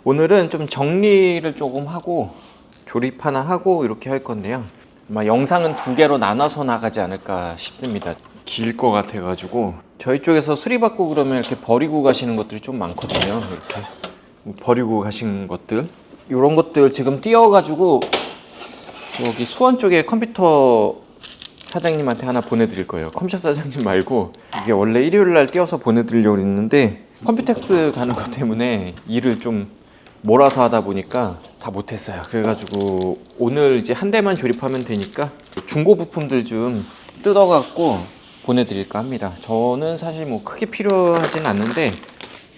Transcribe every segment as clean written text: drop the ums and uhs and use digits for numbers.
오늘은 좀 정리를 조금 하고 조립 하나 하고 이렇게 할 건데요. 아마 영상은 두 개로 나눠서 나가지 않을까 싶습니다. 길 것 같아가지고 저희 쪽에서 수리받고 그러면 이렇게 버리고 가시는 것들이 좀 많거든요. 이렇게 버리고 가신 것들, 이런 것들 지금 띄워가지고 여기 수원 쪽에 컴퓨터 사장님한테 하나 보내드릴 거예요. 컴퓨터 사장님 말고 이게 원래 일요일날 띄워서 보내드리려고 했는데 컴퓨텍스 가는 것 때문에 일을 좀 몰아서 하다 보니까 다 못했어요. 그래가지고 오늘 이제 한 대만 조립하면 되니까 중고 부품들 좀 뜯어갖고 보내드릴까 합니다. 저는 사실 뭐 크게 필요하진 않는데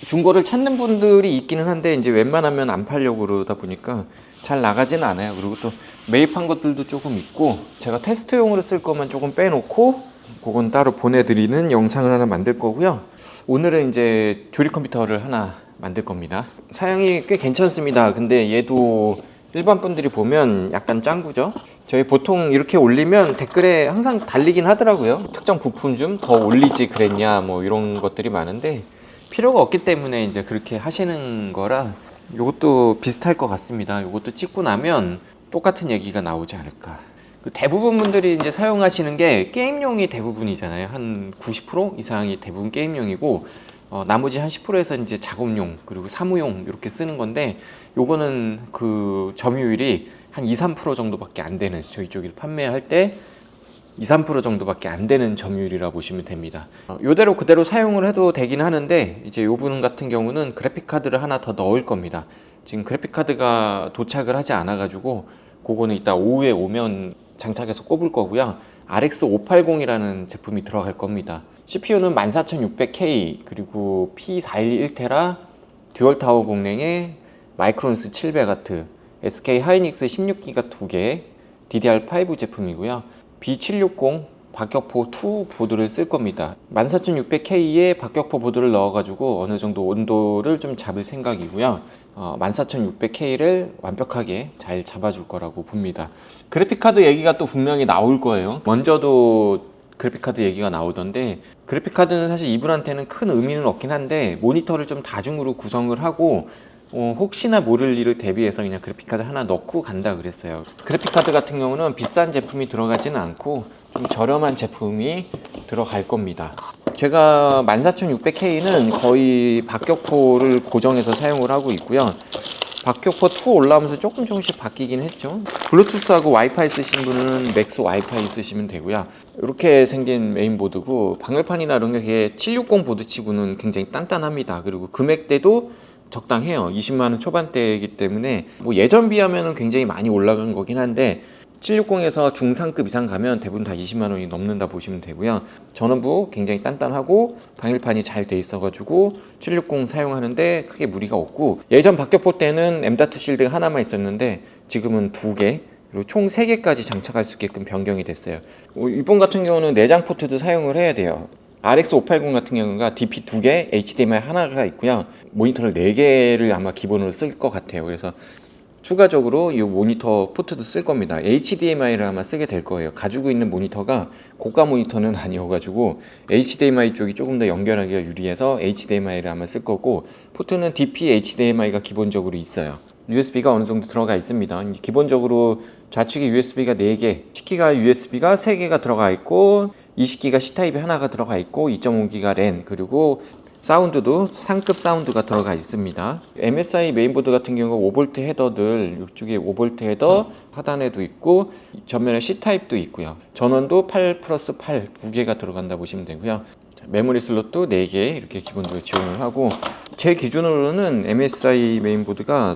중고를 찾는 분들이 있기는 한데 이제 웬만하면 안 팔려고 그러다 보니까 잘 나가진 않아요. 그리고 또 매입한 것들도 조금 있고 제가 테스트용으로 쓸 것만 조금 빼놓고 그건 따로 보내드리는 영상을 하나 만들 거고요. 오늘은 이제 조립 컴퓨터를 하나 만들 겁니다. 사양이 꽤 괜찮습니다. 근데 얘도 일반 분들이 보면 약간 짱구죠. 저희 보통 이렇게 올리면 댓글에 항상 달리긴 하더라고요. 특정 부품 좀 더 올리지 그랬냐 뭐 이런 것들이 많은데 필요가 없기 때문에 이제 그렇게 하시는 거라 이것도 비슷할 것 같습니다. 이것도 찍고 나면 똑같은 얘기가 나오지 않을까. 대부분 분들이 이제 사용하시는 게 게임용이 대부분이잖아요. 한 90% 이상이 대부분 게임용이고 나머지 한 10%에서 이제 작업용 그리고 사무용 이렇게 쓰는 건데 요거는 그 점유율이 한 2~3% 정도밖에 안 되는, 저희 쪽에서 판매할 때 2~3% 정도밖에 안 되는 점유율이라 보시면 됩니다. 요대로 그대로 사용을 해도 되긴 하는데 이제 요 부분 같은 경우는 그래픽 카드를 하나 더 넣을 겁니다. 지금 그래픽 카드가 도착을 하지 않아 가지고 그거는 이따 오후에 오면 장착해서 꼽을 거고요. RX 580이라는 제품이 들어갈 겁니다. CPU는 14600K 그리고 P412 1테라 듀얼 타워 공랭에 마이크론스 700W SK 하이닉스 16기가 2개 DDR5 제품이고요. B760 박격포 2 보드를 쓸 겁니다. 14600K에 박격포 보드를 넣어가지고 어느 정도 온도를 좀 잡을 생각이고요. 14600K를 완벽하게 잘 잡아줄 거라고 봅니다. 그래픽카드 얘기가 또 분명히 나올 거예요. 먼저도 그래픽카드 얘기가 나오던데 그래픽카드는 사실 이분한테는 큰 의미는 없긴 한데 모니터를 좀 다중으로 구성을 하고 혹시나 모를 일을 대비해서 그냥 그래픽카드 하나 넣고 간다 그랬어요. 그래픽카드 같은 경우는 비싼 제품이 들어가지는 않고 좀 저렴한 제품이 들어갈 겁니다. 제가 14600K는 거의 박격포를 고정해서 사용을 하고 있고요. 박격포 2 올라오면서 조금씩 바뀌긴 했죠. 블루투스하고 와이파이 쓰신 분은 맥스 와이파이 쓰시면 되고요. 이렇게 생긴 메인보드고 방열판이나 이런 게 760 보드치고는 굉장히 단단합니다. 그리고 금액대도 적당해요. 20만원 초반대이기 때문에 뭐 예전 비하면 굉장히 많이 올라간 거긴 한데 760에서 중상급 이상 가면 대부분 다 20만원이 넘는다 보시면 되고요. 전원부 굉장히 단단하고 방열판이 잘 돼 있어 가지고 760 사용하는데 크게 무리가 없고 예전 박격포 때는 M.2 실드가 하나만 있었는데 지금은 2개 그리고 총 3개까지 장착할 수 있게끔 변경이 됐어요. 이번 같은 경우는 내장 포트도 사용을 해야 돼요. RX 580 같은 경우가 DP 2개, HDMI 하나가 있고요. 모니터를 4개를 아마 기본으로 쓸 것 같아요. 그래서 추가적으로 이 모니터 포트도 쓸 겁니다. HDMI를 아마 쓰게 될 거예요. 가지고 있는 모니터가 고가 모니터는 아니어가지고 HDMI 쪽이 조금 더 연결하기가 유리해서 HDMI를 아마 쓸 거고 포트는 DP HDMI가 기본적으로 있어요. USB가 어느 정도 들어가 있습니다. 기본적으로 좌측에 USB가 4개, 10기가 USB가 3개가 들어가 있고 20기가 C타입이 하나가 들어가 있고 2.5기가 랜 그리고 사운드도 상급 사운드가 들어가 있습니다. MSI 메인보드 같은 경우 5V 헤더들 이쪽에 5V 헤더 하단에도 있고 전면에 C타입도 있고요. 전원도 8+8 2개가 들어간다 보시면 되고요. 메모리 슬롯도 4개 이렇게 기본적으로 지원을 하고 제 기준으로는 MSI 메인보드가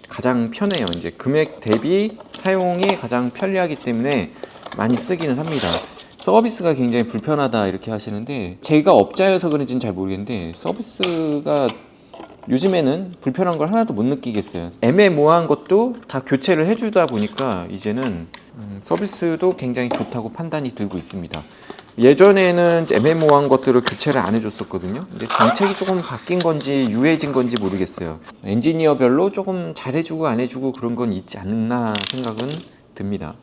가장 편해요. 이제 금액 대비 사용이 가장 편리하기 때문에 많이 쓰기는 합니다. 서비스가 굉장히 불편하다 이렇게 하시는데 제가 업자여서 그런지는 잘 모르겠는데 서비스가 요즘에는 불편한 걸 하나도 못 느끼겠어요. 애매모호한 것도 다 교체를 해주다 보니까 이제는 서비스도 굉장히 좋다고 판단이 들고 있습니다. 예전에는 애매모호한 것들을 교체를 안 해줬었거든요. 근데 정책이 조금 바뀐 건지 유해진 건지 모르겠어요. 엔지니어별로 조금 잘해주고 안 해주고 그런 건 있지 않나 생각은 듭니다.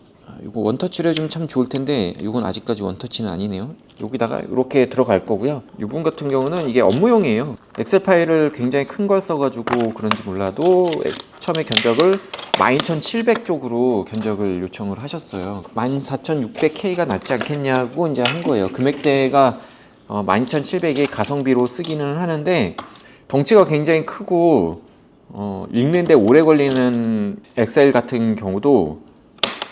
이거 원터치를 해주면 참 좋을 텐데 이건 아직까지 원터치는 아니네요. 여기다가 이렇게 들어갈 거고요. 이 부분 같은 경우는 이게 업무용이에요. 엑셀 파일을 굉장히 큰 걸 써가지고 그런지 몰라도 처음에 견적을 12700 쪽으로 견적을 요청을 하셨어요. 14600K가 낫지 않겠냐고 이제 한 거예요. 금액대가 12700이 가성비로 쓰기는 하는데 덩치가 굉장히 크고 읽는데 오래 걸리는 엑셀 같은 경우도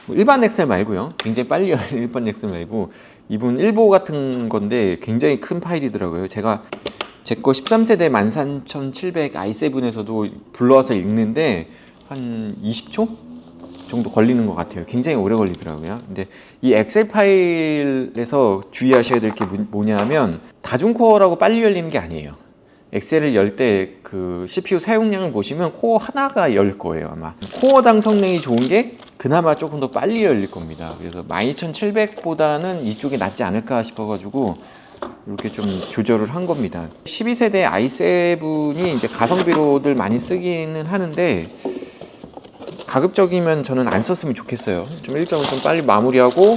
일반 엑셀 말고요. 굉장히 빨리 열리는 일반 엑셀 말고 이분 일보 같은 건데 굉장히 큰 파일이더라고요. 제가 제 거 13세대 13700 i7에서도 불러와서 읽는데 한 20초 정도 걸리는 것 같아요. 굉장히 오래 걸리더라고요. 근데 이 엑셀 파일에서 주의하셔야 될 게 뭐냐면 다중코어라고 빨리 열리는 게 아니에요. 엑셀을 열 때 그 CPU 사용량을 보시면 코어 하나가 열 거예요, 아마. 코어당 성능이 좋은 게 그나마 조금 더 빨리 열릴 겁니다. 그래서 12700보다는 이쪽이 낫지 않을까 싶어가지고 이렇게 좀 조절을 한 겁니다. 12세대 i7이 이제 가성비로들 많이 쓰기는 하는데 가급적이면 저는 안 썼으면 좋겠어요. 좀 일정을 좀 빨리 마무리하고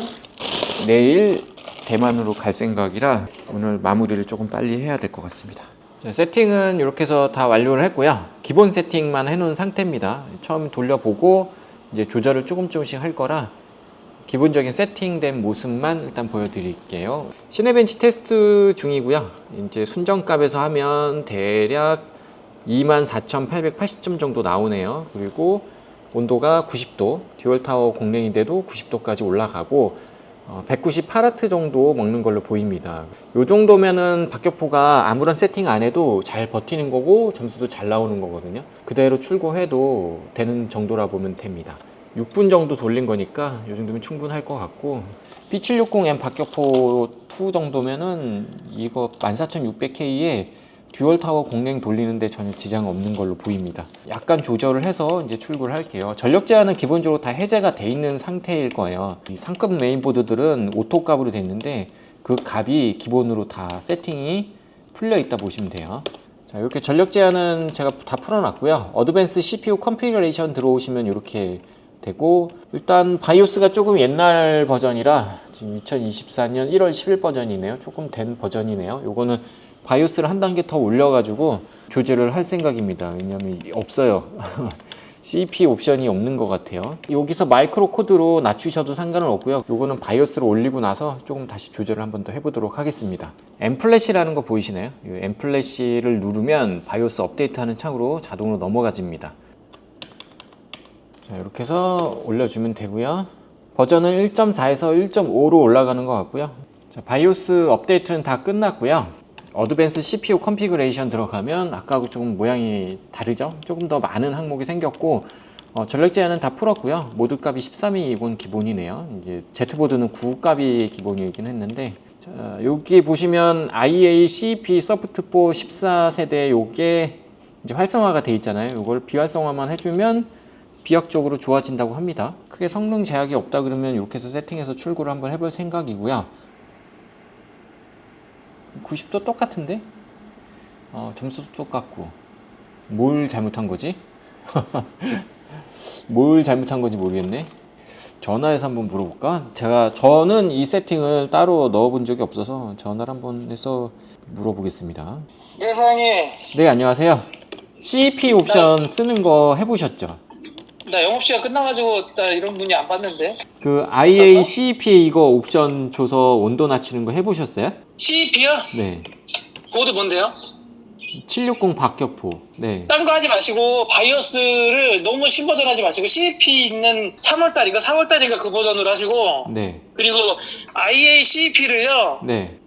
내일 대만으로 갈 생각이라 오늘 마무리를 조금 빨리 해야 될 것 같습니다. 자, 세팅은 이렇게 해서 다 완료를 했고요. 기본 세팅만 해놓은 상태입니다. 처음 돌려보고 이제 조절을 조금씩 할 거라 기본적인 세팅된 모습만 일단 보여드릴게요. 시네벤치 테스트 중이고요. 이제 순정값에서 하면 대략 24,880점 정도 나오네요. 그리고 온도가 90도, 듀얼타워 공랭인데도 90도까지 올라가고 198W 정도 먹는 걸로 보입니다. 이 정도면은 박격포가 아무런 세팅 안 해도 잘 버티는 거고 점수도 잘 나오는 거거든요. 그대로 출고해도 되는 정도라 보면 됩니다. 6분 정도 돌린 거니까 이 정도면 충분할 것 같고 P760M 박격포 2 정도면은 이거 14600K에 듀얼타워 공랭 돌리는데 전혀 지장 없는 걸로 보입니다. 약간 조절을 해서 이제 출고를 할게요. 전력 제한은 기본적으로 다 해제가 돼 있는 상태일 거예요. 이 상급 메인보드들은 오토 값으로 돼 있는데 그 값이 기본으로 다 세팅이 풀려 있다 보시면 돼요. 자, 이렇게 전력 제한은 제가 다 풀어놨고요. 어드밴스 CPU 컨피그레이션 들어오시면 이렇게 되고 일단 바이오스가 조금 옛날 버전이라 지금 2024년 1월 10일 버전이네요. 조금 된 버전이네요. 요거는 바이오스를 한 단계 더 올려가지고 조절을 할 생각입니다. 왜냐면 없어요. CP 옵션이 없는 것 같아요. 여기서 마이크로 코드로 낮추셔도 상관은 없고요. 요거는 바이오스를 올리고 나서 조금 다시 조절을 한번 더 해보도록 하겠습니다. 엠플래시라는 거 보이시나요? 이 엠플래시를 누르면 바이오스 업데이트하는 창으로 자동으로 넘어가집니다. 자, 이렇게 해서 올려주면 되고요. 버전은 1.4에서 1.5로 올라가는 것 같고요. 자, 바이오스 업데이트는 다 끝났고요. 어드밴스 CPU 컨피그레이션 들어가면 아까하고 조금 모양이 다르죠? 조금 더 많은 항목이 생겼고 전력 제한은 다 풀었고요. 모드 값이 13이 이건 기본이네요. 이제 Z보드는 9값이 기본이긴 했는데 자, 여기 보시면 IA CP 소프트4 14세대 요게 이제 활성화가 돼 있잖아요. 이걸 비활성화만 해주면 비약적으로 좋아진다고 합니다. 크게 성능 제약이 없다 그러면 이렇게 해서 세팅해서 출고를 한번 해볼 생각이고요. 90도 똑같은데? 점수도 똑같고 뭘 잘못한 거지? 뭘 잘못한 건지 모르겠네. 전화해서 한번 물어볼까? 저는 이 세팅을 따로 넣어본 적이 없어서 전화를 한번 해서 물어보겠습니다. 네, 사장님. 네, 안녕하세요. CP 옵션 쓰는 거 해보셨죠? 나 영업시간 끝나가지고 나 이런 문의 안 받는데. 그 IA CP 이거 옵션 줘서 온도 낮추는 거 해보셨어요? CP요? 네. 보드 뭔데요? 760 박격포. 네. 딴 거 하지 마시고 바이오스를 너무 신버전 하지 마시고 CP 있는 3월달인가 4월달인가 그 버전으로 하시고. 네. 그리고 IA CP를요. 네.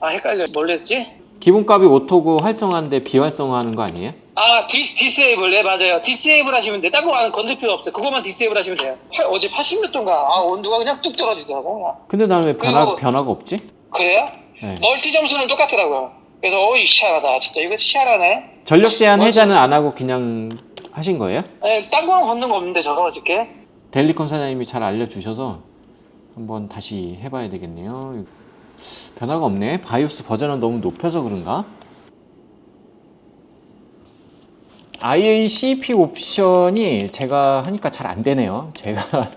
아, 헷갈려. 뭘 했지? 기본값이 오토고 활성화인데 비활성화하는 거 아니에요? 아, 디세이블. 네, 맞아요. 디세이블 하시면 돼. 딴 거 건들 필요 없어요. 그것만 디세이블 하시면 돼요. 어제 80몇 도인가? 아, 온도가 그냥 뚝 떨어지더라고. 근데 나는 왜 그리고- 변화가 없지? 그래요? 네. 멀티 점수는 똑같더라고요. 그래서 어이 희한하다. 진짜 이거 희한하네. 전력 제한 멀티- 해제는 안 하고 그냥 하신 거예요? 네, 딴 거는 걷는 거 없는데 저거 어저께. 델리컴 사장님이 잘 알려주셔서 한번 다시 해봐야 되겠네요. 변화가 없네. 바이오스 버전은 너무 높여서 그런가? IA CP 옵션이 제가 하니까 잘 안 되네요. 제가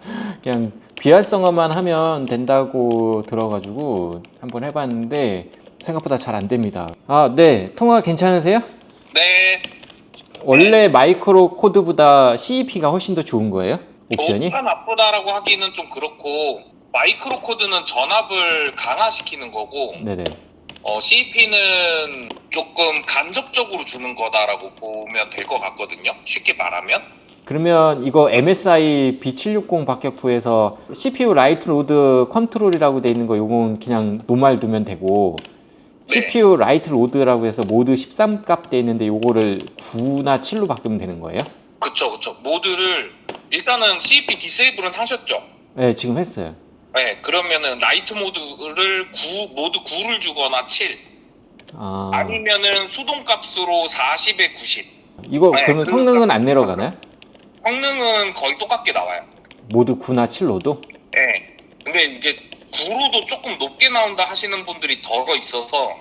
그냥 비활성화만 하면 된다고 들어가지고 한번 해봤는데 생각보다 잘 안 됩니다. 아, 네. 통화 괜찮으세요? 네. 원래 마이크로 코드보다 CEP가 훨씬 더 좋은 거예요? 옵션이? 좋다 나쁘다라고 하기는 좀 그렇고, 마이크로 코드는 전압을 강화시키는 거고, 네네. CEP는 조금 간접적으로 주는 거다라고 보면 될 것 같거든요. 쉽게 말하면. 그러면 이거 MSI B760 박격포에서 CPU 라이트 로드 컨트롤이라고 돼 있는 거 요건 그냥 노말 두면 되고, 네. CPU 라이트 로드라고 해서 모드 13 값 돼 있는데 요거를 9나 7로 바꾸면 되는 거예요? 그쵸. 모드를, 일단은 CEP 디세이블은 하셨죠? 네, 지금 했어요. 네, 그러면은 라이트 모드를 모드 9를 주거나 7, 아니면은 수동값으로 40에 90. 이거 네, 그러면 성능은 안 내려가나요? 성능은 거의 똑같게 나와요. 모두 9나 7로도? 네. 근데 이제 9로도 조금 높게 나온다 하시는 분들이 더 있어서,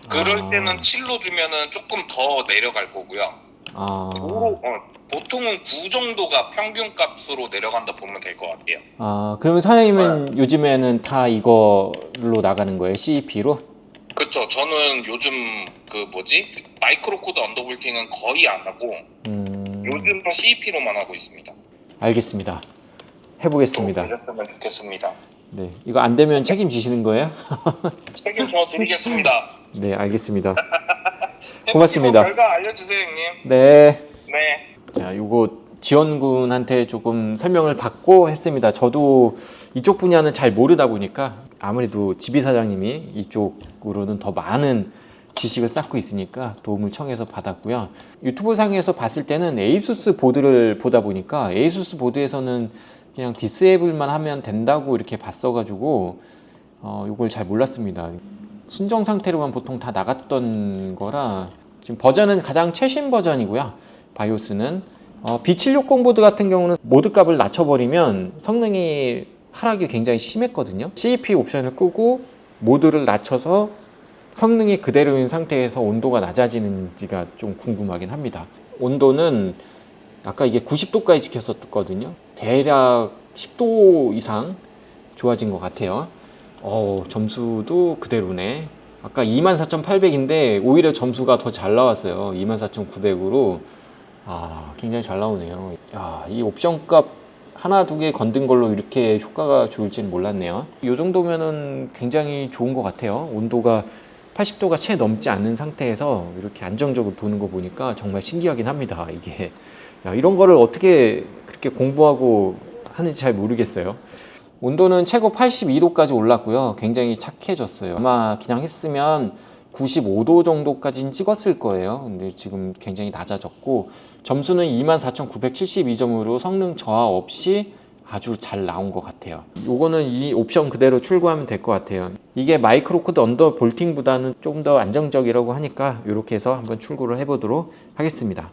그럴 때는 7로 주면은 조금 더 내려갈 거고요. 9로, 보통은 9 정도가 평균 값으로 내려간다 보면 될 것 같아요. 그러면 사장님은 요즘에는 다 이걸로 나가는 거예요? CEP로? 그쵸. 저는 요즘 마이크로 코드 언더볼팅은 거의 안 하고, 요즘은 CEP로만 하고 있습니다. 알겠습니다. 해보겠습니다. 되셨으면 좋겠습니다. 네, 이거 안 되면 책임지시는 거예요? 책임져 드리겠습니다. 네, 알겠습니다. 고맙습니다. 결과 알려주세요, 형님. 네. 네. 자, 요거 지원군한테 조금 설명을 받고 했습니다. 저도 이쪽 분야는 잘 모르다 보니까 아무래도 지비사장님이 이쪽으로는 더 많은 지식을 쌓고 있으니까 도움을 청해서 받았고요. 유튜브 상에서 봤을 때는 에이수스 보드를 보다 보니까 에이수스 보드에서는 그냥 디스에이블만 하면 된다고 이렇게 봤어가지고 이걸 잘 몰랐습니다. 순정 상태로만 보통 다 나갔던 거라 지금 버전은 가장 최신 버전이고요. 바이오스는 B760 보드 같은 경우는 모드 값을 낮춰버리면 성능이 하락이 굉장히 심했거든요. CEP 옵션을 끄고 모드를 낮춰서 성능이 그대로인 상태에서 온도가 낮아지는지가 좀 궁금하긴 합니다. 온도는 아까 이게 90도까지 지켰었거든요. 대략 10도 이상 좋아진 것 같아요. 점수도 그대로네. 아까 24,800인데 오히려 점수가 더 잘 나왔어요. 24,900으로. 굉장히 잘 나오네요. 이 옵션 값 하나 두 개 건든 걸로 이렇게 효과가 좋을지는 몰랐네요. 이 정도면은 굉장히 좋은 것 같아요. 온도가 80도가 채 넘지 않는 상태에서 이렇게 안정적으로 도는 거 보니까 정말 신기하긴 합니다. 이게 이런 거를 어떻게 그렇게 공부하고 하는지 잘 모르겠어요. 온도는 최고 82도까지 올랐고요. 굉장히 착해졌어요. 아마 그냥 했으면 95도 정도까지는 찍었을 거예요. 근데 지금 굉장히 낮아졌고 점수는 24,972점으로 성능 저하 없이 아주 잘 나온 것 같아요. 요거는 이 옵션 그대로 출고하면 될 것 같아요. 이게 마이크로 코드 언더 볼팅보다는 좀 더 안정적이라고 하니까 이렇게 해서 한번 출고를 해보도록 하겠습니다.